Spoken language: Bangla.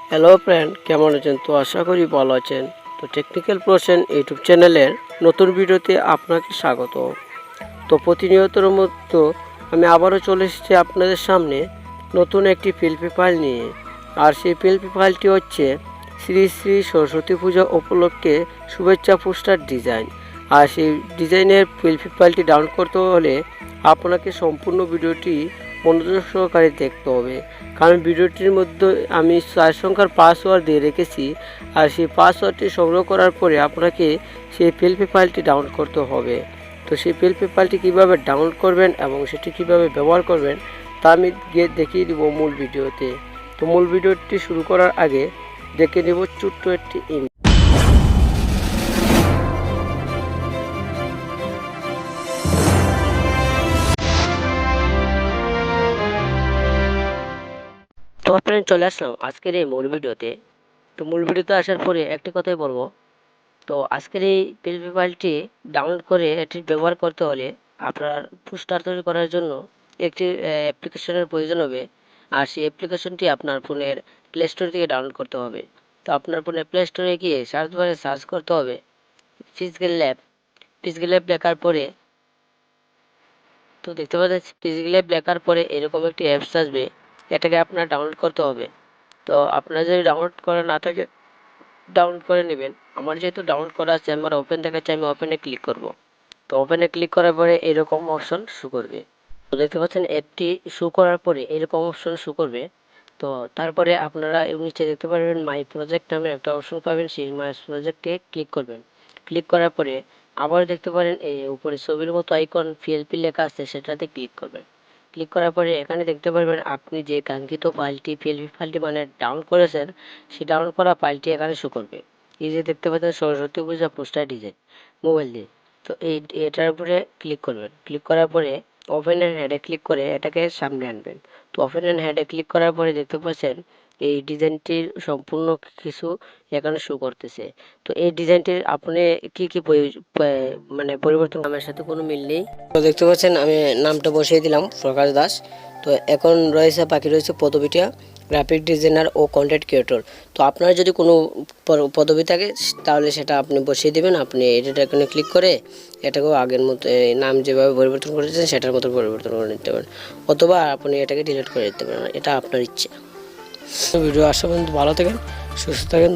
হ্যালো ফ্রেন্ড, কেমন আছেন? তো আশা করি ভালো আছেন। তো টেকনিক্যাল প্রশ্ন ইউটিউব চ্যানেলের নতুন ভিডিওতে আপনাকে স্বাগত। তো প্রতিনিয়তর মতো আমি আবারও চলে এসেছি আপনাদের সামনে নতুন একটি পিএলপি ফাইল নিয়ে। আর সেই পিএলপি ফাইলটি হচ্ছে শ্রী শ্রী সরস্বতী পূজা উপলক্ষে শুভেচ্ছা পোস্টার ডিজাইন। আর সেই ডিজাইনের পিএলপি ফাইলটি ডাউনলোড করতে হলে আপনাকে সম্পূর্ণ ভিডিওটি মনোযোগ সহকারে দেখতে হবে, কারণ ভিডিওটির মধ্যে আমি 4 সংখ্যার পাসওয়ার্ড দিয়ে রেখেছি। আর সেই পাসওয়ার্ডটি সংগ্রহ করার পরে আপনাকে সেই পিএলপি ফাইলটি ডাউনলোড করতে হবে। তো সেই পিএলপি ফাইলটি কীভাবে ডাউনলোড করবেন এবং সেটি কীভাবে ব্যবহার করবেন তা আমি গিয়ে দেখিয়ে দিব মূল ভিডিওতে। তো মূল ভিডিওটি শুরু করার আগে দেখে নেব ছোট্ট একটি তো আপনারা চলে আসলাম আজকের এই মূল ভিডিওতে। তো মূল ভিডিওতে আসার পরে একটি কথাই বলবো, তো আজকের এই পিএলপি ফাইলটি ডাউনলোড করে এটি ব্যবহার করতে হলে আপনার পোস্টার তৈরি করার জন্য একটি অ্যাপ্লিকেশনের প্রয়োজন হবে। আর সেই অ্যাপ্লিকেশনটি আপনার ফোনের প্লে স্টোর থেকে ডাউনলোড করতে হবে। তো আপনার ফোনের প্লে স্টোরে গিয়ে সার্চ বারে সার্চ করতে হবে ফিজিক্যাল ল্যাব। ফিজিক্যাল ল্যাব লেখার পরে তো দেখতে পাচ্ছেন ফিজিক্যাল ল্যাব লেখার পরে এরকম একটি অ্যাপস আসবে, এটাকে আপনার ডাউনলোড করতে হবে। তো আপনার যদি ডাউনলোড করা না থাকে ডাউনলোড করে নেবেন। আমার যেহেতু ডাউনলোড করা আছে, আমার ওপেন দেখাচ্ছে, আমি ওপেনে ক্লিক করব। তো ওপেনে ক্লিক করার পরে এরকম অপশন শো করবে। তো দেখতে পাচ্ছেন অ্যাপটি শো করার পরে এরকম অপশন শো করবে। তো তারপরে আপনারা নিচে দেখতে পারবেন মাই প্রজেক্ট নামে একটা অপশন পাবেন, সেই মাই প্রজেক্টে ক্লিক করবেন। ক্লিক করার পরে আবার দেখতে পারেন এই উপরে ছবির মতো আইকন পিএলপি লেখা আছে, সেটাতে ক্লিক করবেন। ক্লিক করার পরে এখানে দেখতে পারবেন আপনি যে কাঙ্ক্ষিত ফাইলটি পিএলপি ফাইলটি মানে ডাউনলোড করেছেন, সেই ডাউনলোড করা ফাইলটি এখানে শো করবে। এই যে দেখতে পাচ্ছেন সরস্বতী পূজা পোস্টার ডিজাইন মোবাইল দিয়ে। তো এটার উপরে ক্লিক করবেন। ক্লিক করার পরে ওপেন অ্যান্ড হেডে ক্লিক করে এটাকে সামনে আনবেন। তো ওপেন অ্যান্ড হেডে ক্লিক করার পরে দেখতে পাচ্ছেন এই ডিজাইনটির সম্পূর্ণ কিছু এখানে শো করতেছে। তো এই ডিজাইনটির আপনি কি কি মানে পরিবর্তন, নামের সাথে কোনো মিল নেই। তো দেখতে পাচ্ছেন আমি নামটা বসিয়ে দিলাম প্রকাশ দাস। তো এখন রয়েছে বাকি রয়েছে পদবিটা গ্রাফিক ডিজাইনার ও কন্টেন্ট ক্রিয়েটর। তো আপনার যদি কোনো পদবি থাকে তাহলে সেটা আপনি বসিয়ে দেবেন। আপনি এটা এখানে ক্লিক করে এটাকেও আগের মতো নাম যেভাবে পরিবর্তন করেছেন সেটার মতো পরিবর্তন করে নিতে পারেন, অথবা আপনি এটাকে ডিলিট করে দিতে পারেন, এটা আপনার ইচ্ছে। ভিডিও আসা পর্যন্ত ভালো থাকেন, সুস্থ থাকেন।